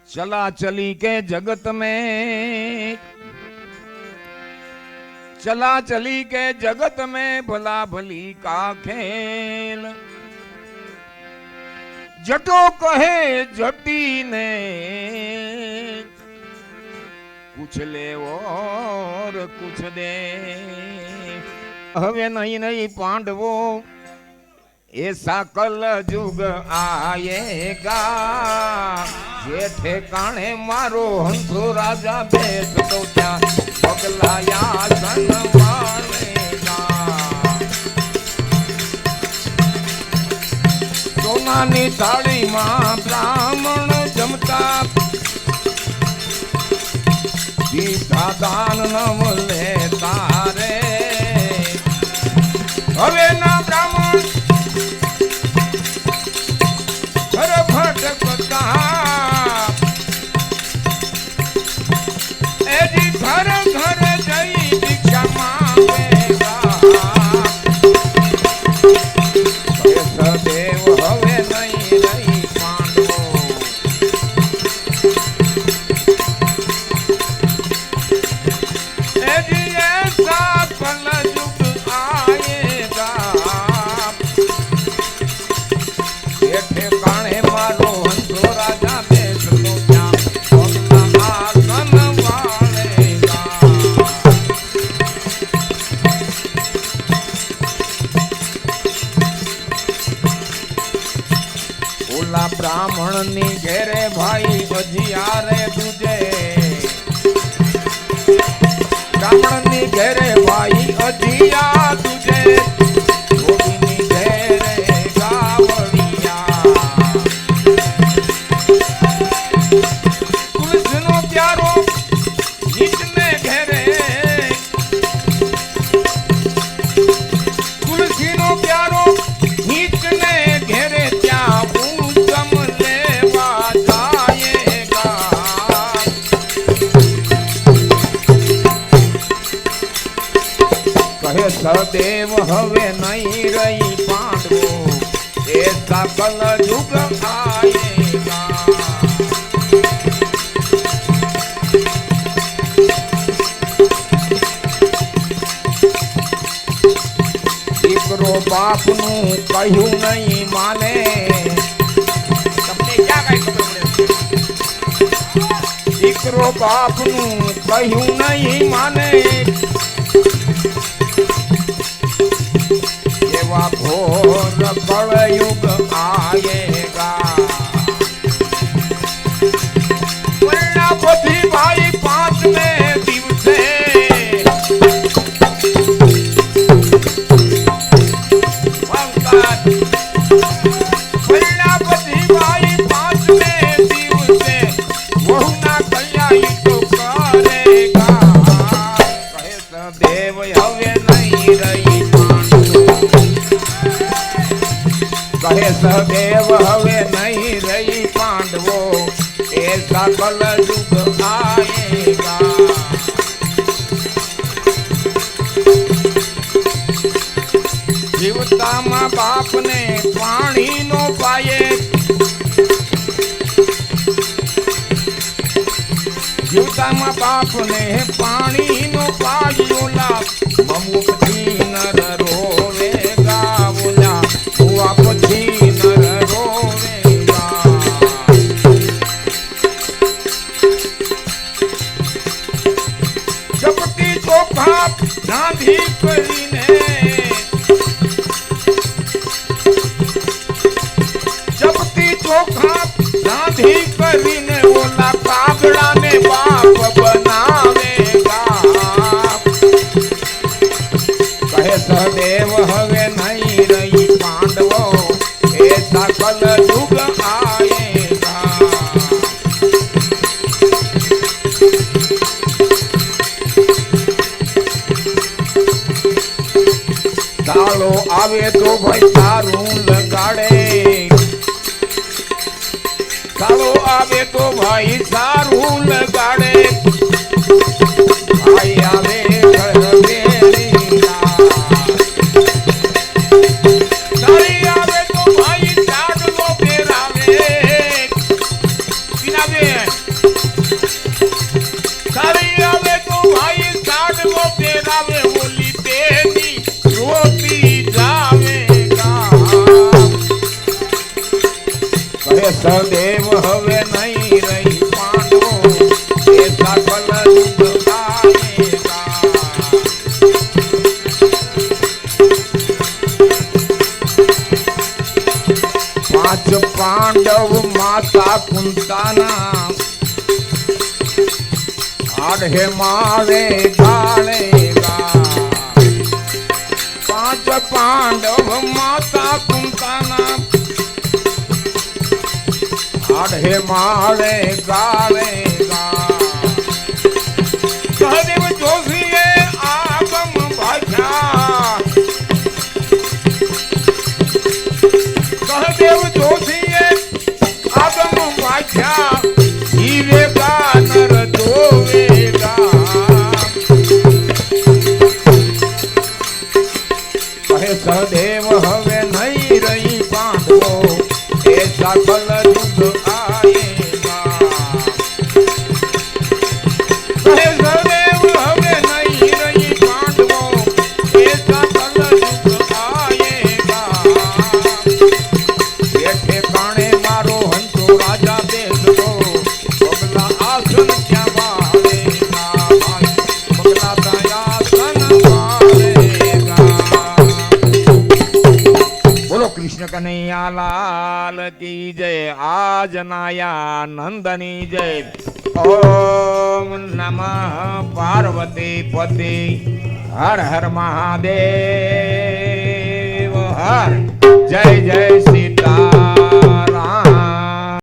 चला चली के जगत में, चला चली के जगत में भला भली का खेल। जटो कहे जटी ने कुछ ले और कुछ दे। हवे नहीं नहीं पांडवो ऐसा कल जुग आएगा, ये ठेकाणे मारो हंसो राजा बैठ तो क्या पगलाया सन मारेगा। सोनानी थाली मां ब्राह्मण जमता, सीधा दान न मिले तारे। हवे ना ब्राह्मण घर भटकता, एजी घर घर जई भिक्षा मांगेगा। सदेव हवे नहीं रही पांडवो, एजी ऐसा कल युग आएगा, ये ठिकाने मारो हंसो राजा देश तो क्या पगला आसन वालेगा। ओला ब्राह्मण नी घेरे भाई अजियारे दूजे, ब्राह्मण नी घेरे भाई अजिया दूजे। सदेव हवे नहीं रही पांडवो, ऐसा कल युग आएगा। दीकरो बाप नु कहू नहीं माने, તમને क्या कही खबर पड़े। दीकरो बाप नु कहू नहीं माने, घोर कलयुग आएगा। प्रजापति भाई 5वें दिवसे, प्रजापति भाई 5वें दिवसे वहु ना कल्याई तो करेगा। कहे सदेव हवे नहीं रही, कहे सदेव हवे नहीं रही पांडवो, ऐसा कल युग आएगा। जीवता मां बाप ने पानी नो पाए, जीवता मां बाप ने पानी नो पायोला। ममुखी नर रोवेगा, बोला हुआ पछी नर रोवेगा। चपटी चोखा रांधी करीने, चपटी चोखा रांधी करीने बोला कागड़ा ने बाप बनावेगा। कहे सदेव हवे नहीं रही पांडवो, ऐसा कल युग आएगा। सालो आवे तो भाई सारू लगाड़े, सालो आवे तो भाई सारू लगाड़े। भाई आवे Yeah. સદેવ હવે નહીં રહી પાંડવો એ સકલ દુઃખ આયેગા. પાંચ પાંડવ માતા કુંતાના આડે મારે ગાળેગા. પાંચ પાંડવ માતા કુંતાના આડે મારે ગાળેગા. સહદેવ જોશીએ આગમ ભાગ્યા. સહદેવ જોશીએ આગમ ભાગ્યા. જીવેગા નર જોવેગા. કહે સહદેવ હવે નહીં રહી પાંડવો એ સકલ દુઃખ આયેગા. કહે સહદેવ હવે નહીં રહી પાંડવો એ સકલ દુઃખ આયેગા. બેઠે કાણે મારો હંસો રાજા બેસતો પગલા આસન ક્યાં વાળેગા. પગલા ત્યાં આસન વાળેગા. બોલો કૃષ્ણ કનૈયા લાલ કી જય. આજ નાયા નંદની જય. ઓમ નમઃ પાર્વતી પતિ. હર હર મહાદેવ હર. જય જય